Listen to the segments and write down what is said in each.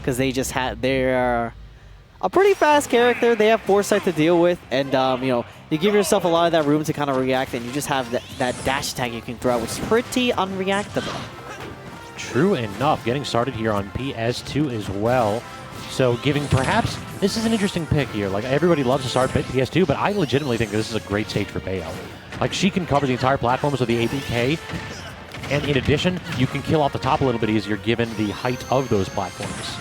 because they're a pretty fast character. They have foresight to deal with, and you know, you give yourself a lot of that room to kind of react, and you just have that dash attack you can throw out, which is pretty unreactable. True enough. Getting started here on PS2 as well. So giving perhaps, this is an interesting pick here. Like, everybody loves to start PS2, but I legitimately think this is a great stage for Bayo. Like, she can cover the entire platform with the ABK, and in addition, you can kill off the top a little bit easier given the height of those platforms.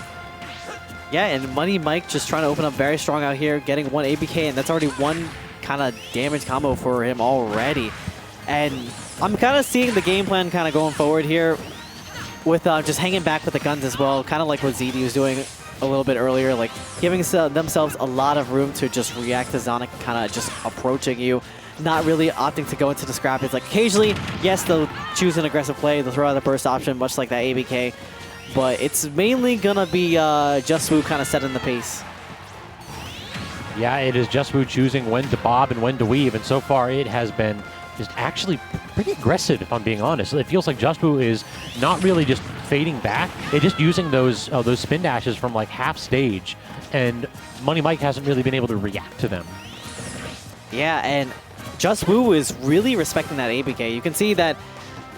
Yeah, and Money Mike just trying to open up very strong out here, getting one ABK, and that's already one kind of damage combo for him already. And I'm kind of seeing the game plan kind of going forward here with just hanging back with the guns as well, kind of like what ZD was doing a little bit earlier, like giving themselves a lot of room to just react to Sonic kind of just approaching you, not really opting to go into the scrap. It's like occasionally, yes, they'll choose an aggressive play, they'll throw out a burst option, much like that ABK, but it's mainly gonna be Juswoo kind of setting the pace. Yeah, it is Juswoo choosing when to bob and when to weave, and so far it has been just actually pretty aggressive, if I'm being honest. It feels like Juswoo is not really just fading back. They're just using those spin dashes from like half stage, and Money Mike hasn't really been able to react to them. Yeah, and Juswoo is really respecting that ABK. You can see that,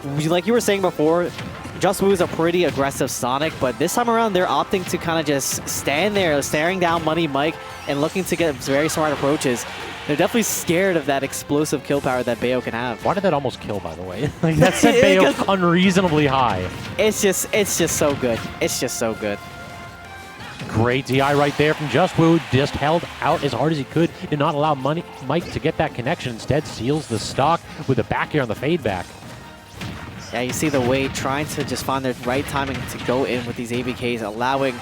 like you were saying before, Juswoo is a pretty aggressive Sonic, but this time around they're opting to kind of just stand there, staring down Money Mike and looking to get very smart approaches. They're definitely scared of that explosive kill power that Bayo can have. Why did that almost kill, by the way? Like, that set Bayo unreasonably high. It's just so good. It's just so good. Great DI right there from Juswoo. Just held out as hard as he could. Did not allow Mike to get that connection. Instead, seals the stock with a back air on the fade back. Yeah, you see the Wade trying to just find the right timing to go in with these ABKs, allowing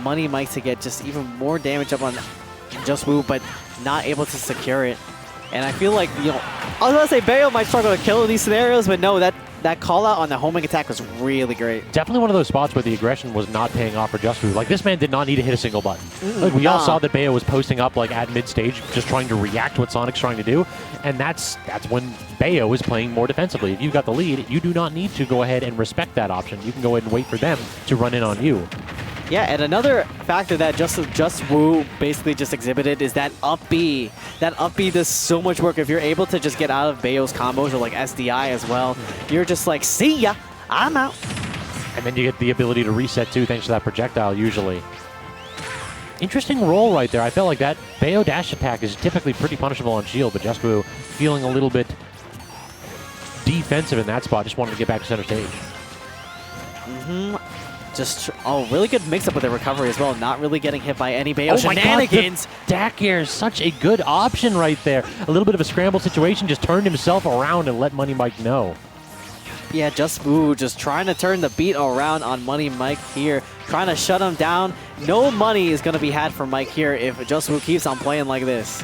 Money Mike to get just even more damage up on Juswoo, but not able to secure it. And I feel like, you know, I was going to say Bayo might struggle to kill in these scenarios, but no, that call out on the homing attack was really great. Definitely one of those spots where the aggression was not paying off for Juswoo. Like, this man did not need to hit a single button. Like, we all saw that Bayo was posting up like at mid-stage, just trying to react to what Sonic's trying to do. And that's when Bayo is playing more defensively. If you've got the lead, you do not need to go ahead and respect that option. You can go ahead and wait for them to run in on you. Yeah, and another factor that Juswoo basically just exhibited is that up B. That up B does so much work. If you're able to just get out of Bayo's combos or like SDI as well, you're just like, see ya, I'm out. And then you get the ability to reset too, thanks to that projectile usually. Interesting roll right there. I felt like that Bayo dash attack is typically pretty punishable on shield, but Juswoo feeling a little bit defensive in that spot. Just wanted to get back to center stage. Just, really good mix-up with the recovery as well. Not really getting hit by any Bayo shenanigans. God, the Dak air is such a good option right there. A little bit of a scramble situation, just turned himself around and let Money Mike know. Yeah, Juswoo just trying to turn the beat around on Money Mike here. Trying to shut him down. No money is going to be had for Mike here if Juswoo keeps on playing like this.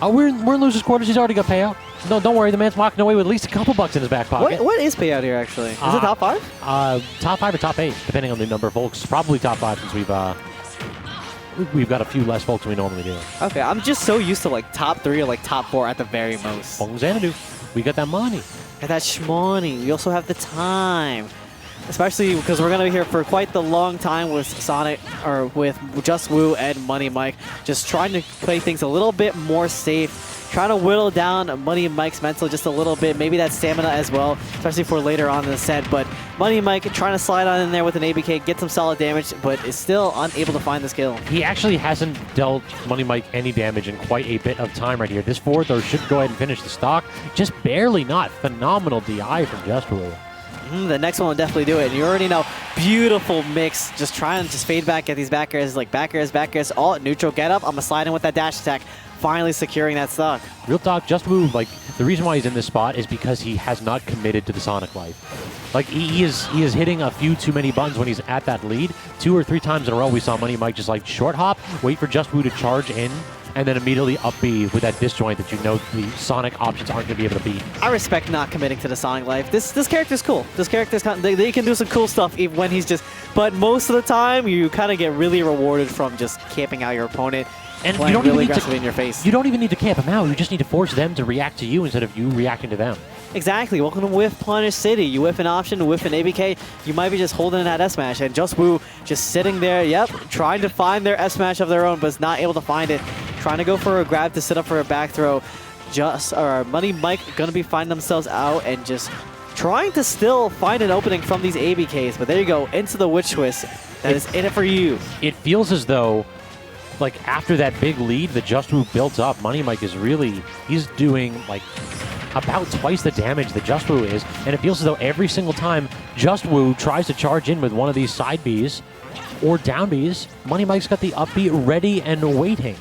We're in loser's quarters. He's already got payout. No, don't worry. The man's walking away with at least a couple bucks in his back pocket. What is payout here, actually? Is it top 5? Top 5 or top 8, depending on the number of folks. Probably top 5 since we've got a few less folks than we normally do. Okay, I'm just so used to like top 3 or like top 4 at the very most. Xanadu. We got that money. And that shmoney. We also have the time. Especially because we're going to be here for quite the long time with Sonic, or with Juswoo and Money Mike. Just trying to play things a little bit more safe. Trying to whittle down Money Mike's mental just a little bit. Maybe that stamina as well, especially for later on in the set. But Money Mike trying to slide on in there with an ABK, get some solid damage, but is still unable to find this kill. He actually hasn't dealt Money Mike any damage in quite a bit of time right here. This forward throw should go ahead and finish the stock. Just barely not. Phenomenal DI from Juswoo. The next one will definitely do it. And you already know, beautiful mix. Just trying to just fade back at these back airs, like back airs, all neutral get up. I'm going to slide in with that dash attack. Finally securing that stock. Real talk, Juswoo, like, the reason why he's in this spot is because he has not committed to the Sonic life. Like, he is hitting a few too many buttons when he's at that lead. 2 or 3 times in a row, we saw Money Mike just, like, short hop, wait for Juswoo to charge in, and then immediately up B with that disjoint that you know the Sonic options aren't going to be able to beat. I respect not committing to the Sonic life. This character's cool. This character's they can do some cool stuff even when he's just... But most of the time, you kind of get really rewarded from just camping out your opponent. And you don't really aggressively in your face. You don't even need to camp them out. You just need to force them to react to you instead of you reacting to them. Exactly. Welcome to Whiff Punish City. You whiff an option, whiff an ABK, you might be just holding that S-Smash. And Juswoo just sitting there, yep, trying to find their S-Smash of their own, but is not able to find it. Trying to go for a grab to set up for a back throw. Money Mike going to be finding themselves out and just trying to still find an opening from these ABKs. But there you go, into the Witch Twist. That is in it for you. It feels as though, like, after that big lead that Juswoo built up, Money Mike is really, he's doing, like, about twice the damage that Juswoo is, and it feels as though every single time Juswoo tries to charge in with one of these side Bs or down Bs, Money Mike's got the up B ready and waiting.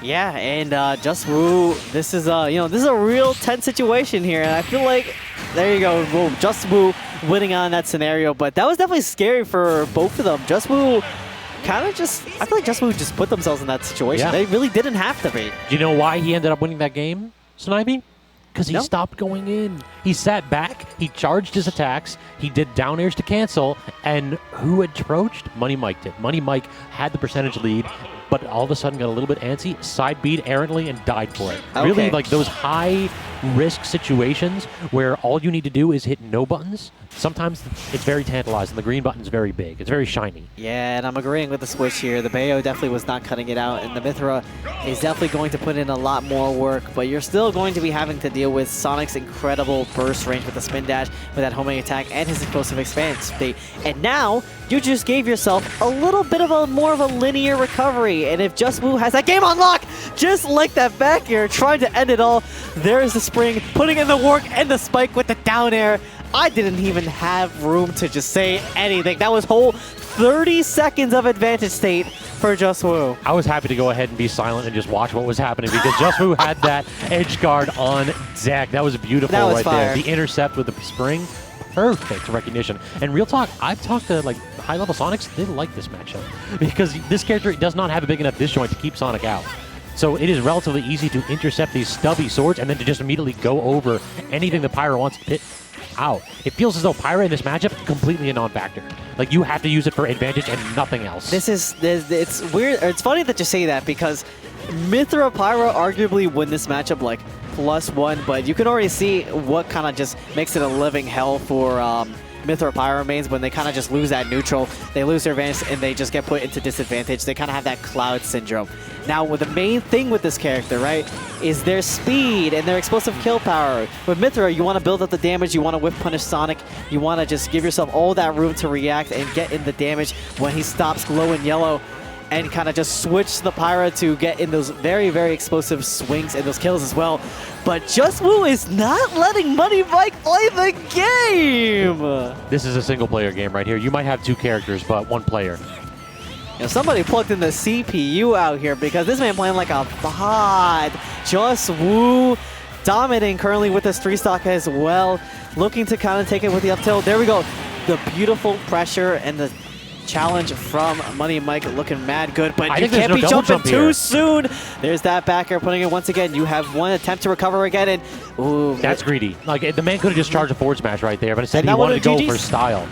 Yeah, and Juswoo, this is this is a real tense situation here, and I feel like there you go, well, Juswoo winning on that scenario, but that was definitely scary for both of them. Juswoo kind of just, I feel like Juswoo just put themselves in that situation. Yeah. They really didn't have to be. Do you know why he ended up winning that game, Snipey? Because he stopped going in. He sat back, he charged his attacks, he did down airs to cancel, and who approached? Money Mike did. Money Mike had the percentage lead, but all of a sudden got a little bit antsy, side beat errantly, and died for it. Okay. Really, like those high-risk situations where all you need to do is hit no buttons, sometimes it's very tantalizing. The green button's very big. It's very shiny. Yeah, and I'm agreeing with the switch here. The Bayo definitely was not cutting it out, and the Mythra is definitely going to put in a lot more work, but you're still going to be having to deal with Sonic's incredible burst range with the spin dash, with that homing attack, and his explosive expand state. And now, you just gave yourself a little bit of a more of a linear recovery, and if Juswoo has that game on lock, just like that back air, trying to end it all, there's the spring, putting in the work and the spike with the down air. I didn't even have room to just say anything. That was whole 30 seconds of advantage state for Juswoo. I was happy to go ahead and be silent and just watch what was happening because Juswoo had that edge guard on deck. That was beautiful right there. The intercept with the spring, perfect recognition. And real talk, I've talked to like high-level Sonics, they like this matchup because this character does not have a big enough disjoint to keep Sonic out. So it is relatively easy to intercept these stubby swords and then to just immediately go over anything the Pyra wants to hit out. It feels as though Pyra in this matchup completely a non-factor. Like you have to use it for advantage and nothing else. It's weird. Or it's funny that you say that because Mythra Pyra arguably win this matchup like +1, but you can already see what kind of just makes it a living hell for Mythra Pyra mains when they kind of just lose that neutral. They lose their advantage and they just get put into disadvantage. They kind of have that Cloud syndrome. Now, the main thing with this character, right, is their speed and their explosive kill power. With Mythra, you want to build up the damage, you want to whiff punish Sonic, you want to just give yourself all that room to react and get in the damage when he stops glow and yellow, and kind of just switch the Pyra to get in those very, very explosive swings and those kills as well. But Juswoo is not letting Money Mike play the game! This is a single-player game right here. You might have two characters, but one player. You know, somebody plugged in the CPU out here because this man playing like a bot. Juswoo dominating currently with this 3-stock as well. Looking to kind of take it with the up tilt. There we go. The beautiful pressure and the challenge from Money Mike looking mad good, but you can't be jumping too soon. There's that back air putting it once again. You have one attempt to recover again, and ooh. That's greedy. Like, the man could have just charged a forward smash right there, but instead he wanted to go for style.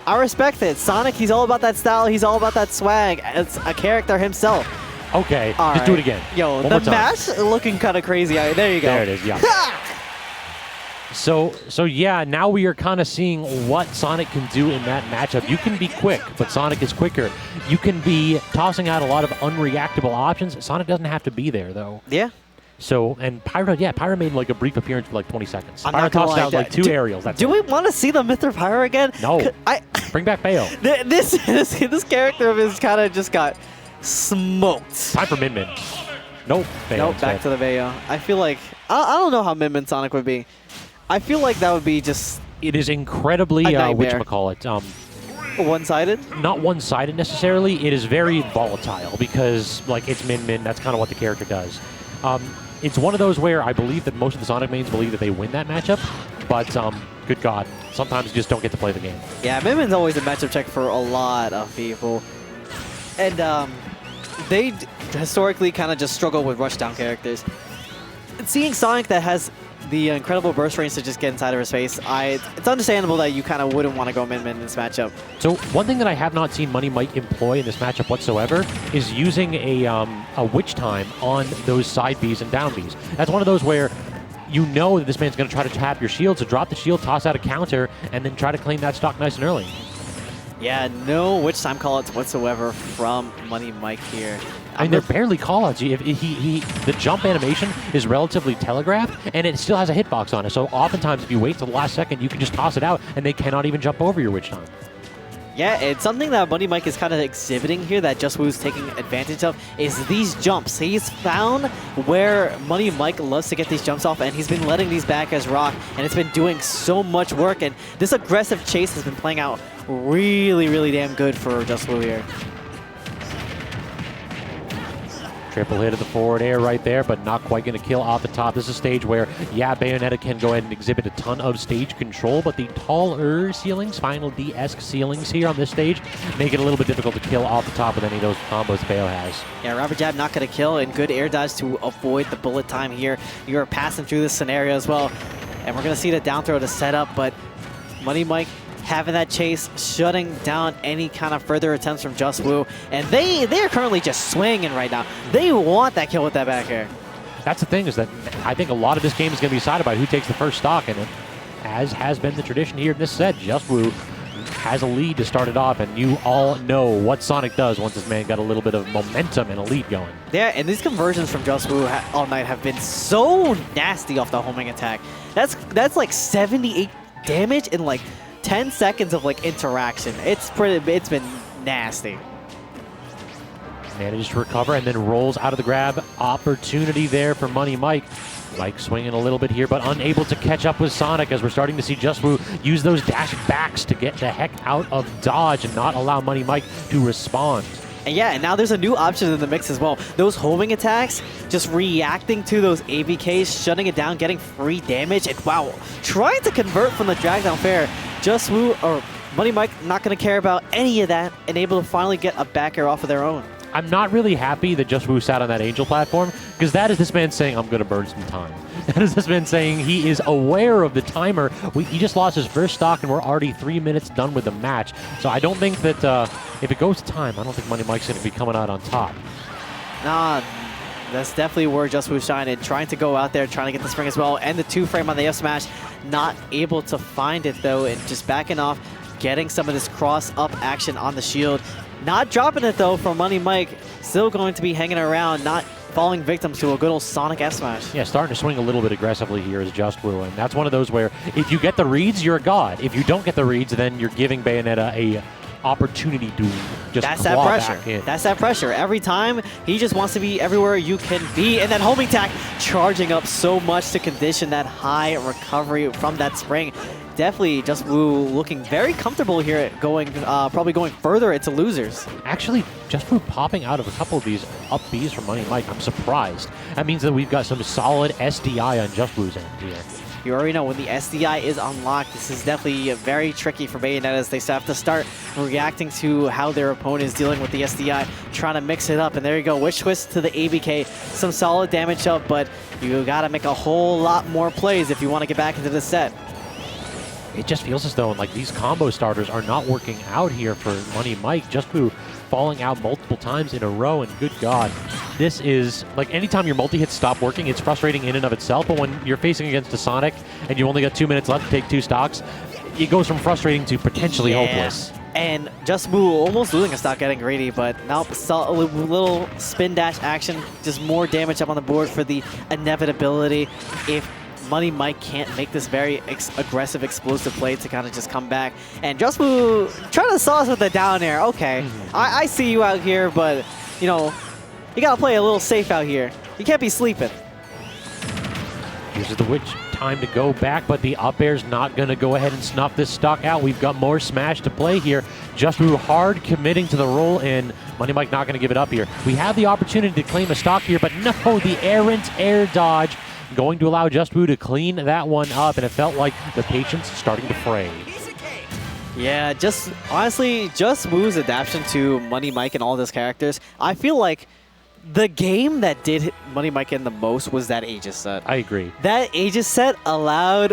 I respect it. Sonic, he's all about that style. He's all about that swag. It's a character himself. Okay, just do it again. Yo, the mash looking kind of crazy. There you go. There it is, yeah. So yeah, now we are kind of seeing what Sonic can do in that matchup. You can be quick, but Sonic is quicker. You can be tossing out a lot of unreactable options. Sonic doesn't have to be there, though. Yeah. So, and Pyra made like a brief appearance for like 20 seconds. Pyra tossed out like 2 aerials. Do we want to see the Mythra Pyra again? No. Bring back Bayo. This character of his kind of just got smoked. Time for Min Min. Nope. Bayo instead. Back to the Bayo. I feel like, I don't know how Min Min Sonic would be. I feel like that would be just... It is incredibly, whatchamacallit, one-sided? Not one-sided necessarily. It is very volatile because, like, it's Min-Min. That's kind of what the character does. It's one of those where I believe that most of the Sonic mains believe that they win that matchup, but, good God, sometimes you just don't get to play the game. Yeah, Min-Min's always a matchup check for a lot of people. And, they historically kind of just struggle with rushdown characters. And seeing Sonic that has the incredible burst range to just get inside of his face, it's understandable that you kind of wouldn't want to go Min-Min in this matchup. So one thing that I have not seen Money Mike employ in this matchup whatsoever is using a Witch Time on those side Bs and down Bs. That's one of those where you know that this man's going to try to tap your shield, so drop the shield, toss out a counter, and then try to claim that stock nice and early. Yeah, no witch time callouts whatsoever from Money Mike here. I mean, they're barely callouts. The jump animation is relatively telegraphed, and it still has a hitbox on it. So oftentimes, if you wait till the last second, you can just toss it out, and they cannot even jump over your witch time. Yeah, it's something that Money Mike is kind of exhibiting here that Juswoo's taking advantage of is these jumps. He's found where Money Mike loves to get these jumps off, and he's been letting these back guys rock, and it's been doing so much work, and this aggressive chase has been playing out really, really damn good for Juswoo here. Triple hit of the forward air right there, but not quite going to kill off the top. This is a stage where, yeah, Bayonetta can go ahead and exhibit a ton of stage control, but the taller ceilings, Final D-esque ceilings here on this stage, make it a little bit difficult to kill off the top with any of those combos Bayo has. Yeah, Rapid Jab not going to kill, and good air dodge to avoid the bullet time here. You're passing through this scenario as well, and we're going to see the down throw to set up, but Money Mike having that chase, shutting down any kind of further attempts from Juswoo. And they're currently just swinging right now. They want that kill with that back air. That's the thing, is that I think a lot of this game is going to be decided by who takes the first stock, and as has been the tradition here in this set, Juswoo has a lead to start it off, and you all know what Sonic does once this man got a little bit of momentum and a lead going. Yeah, and these conversions from Juswoo all night have been so nasty off the homing attack. That's like 78 damage in like 10 seconds of like interaction. It's been nasty. Manages to recover and then rolls out of the grab. Opportunity there for Money Mike. Mike swinging a little bit here, but unable to catch up with Sonic, as we're starting to see Juswoo use those dash backs to get the heck out of dodge and not allow Money Mike to respond. And yeah, and now there's a new option in the mix as well. Those homing attacks, just reacting to those ABKs, shutting it down, getting free damage, and wow, trying to convert from the drag down fair. Juswoo, or Money Mike, not going to care about any of that, and able to finally get a back air off of their own. I'm not really happy that Juswoo sat on that Angel platform, because that is this man saying, I'm going to burn some time. That is this man saying he is aware of the timer. He just lost his first stock, and we're already 3 minutes done with the match. So I don't think that if it goes to time, I don't think Money Mike's going to be coming out on top. Nah, that's definitely where Juswoo shined, trying to go out there, trying to get the spring as well, and the 2-frame on the F smash. Not able to find it, though, and just backing off, getting some of this cross-up action on the shield. Not dropping it, though, from Money Mike. Still going to be hanging around, not falling victim to a good old Sonic F smash. Yeah, starting to swing a little bit aggressively here is Juswoo, and that's one of those where if you get the reads, you're a god. If you don't get the reads, then you're giving Bayonetta a opportunity to just That's that pressure. That's that pressure. Every time, he just wants to be everywhere you can be. And that homing attack charging up so much to condition that high recovery from that spring. Definitely Juswoo looking very comfortable here, going probably going further into losers. Actually, Juswoo popping out of a couple of these up Bs from Money Mike, I'm surprised. That means that we've got some solid SDI on Juswoo's end here. You already know when the SDI is unlocked, this is definitely very tricky for Bayonetta, as they have to start reacting to how their opponent is dealing with the SDI, trying to mix it up. And there you go, witch twist to the ABK, some solid damage up, but you gotta make a whole lot more plays if you want to get back into the set. It just feels as though like these combo starters are not working out here for Money Mike. Juswoo falling out multiple times in a row, and good God, this is like anytime your multi-hits stop working, it's frustrating in and of itself, but when you're facing against a Sonic and you only got 2 minutes left to take 2 stocks, it goes from frustrating to potentially hopeless. And Juswoo almost losing a stock, getting greedy, but nope, saw a little spin dash action, just more damage up on the board for the inevitability. If Money Mike can't make this very aggressive, explosive play to kind of just come back. And Juswoo trying to sauce with the down air. Okay, I see you out here, but, you know, you got to play a little safe out here. You can't be sleeping. Uses the witch time to go back, but the up air's not going to go ahead and snuff this stock out. We've got more smash to play here. Juswoo hard committing to the roll, and Money Mike not going to give it up here. We have the opportunity to claim a stock here, but no, the errant air dodge going to allow Juswoo to clean that one up, and it felt like the patience starting to fray. Yeah, just honestly, Juswoo's adaptation to Money Mike and all of his characters, I feel like the game that did hit Money Mike in the most was that Aegis set. I agree. That Aegis set allowed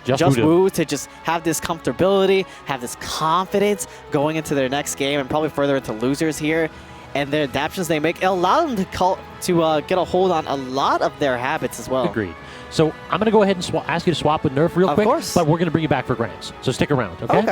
Juswoo to just have this comfortability, have this confidence going into their next game, and probably further into losers here. And the adaptations they make, it allowed them to get a hold on a lot of their habits as well. Agreed. So I'm going to go ahead and ask you to swap with Nerf real quick. Of course. But we're going to bring you back for Grants. So stick around, okay?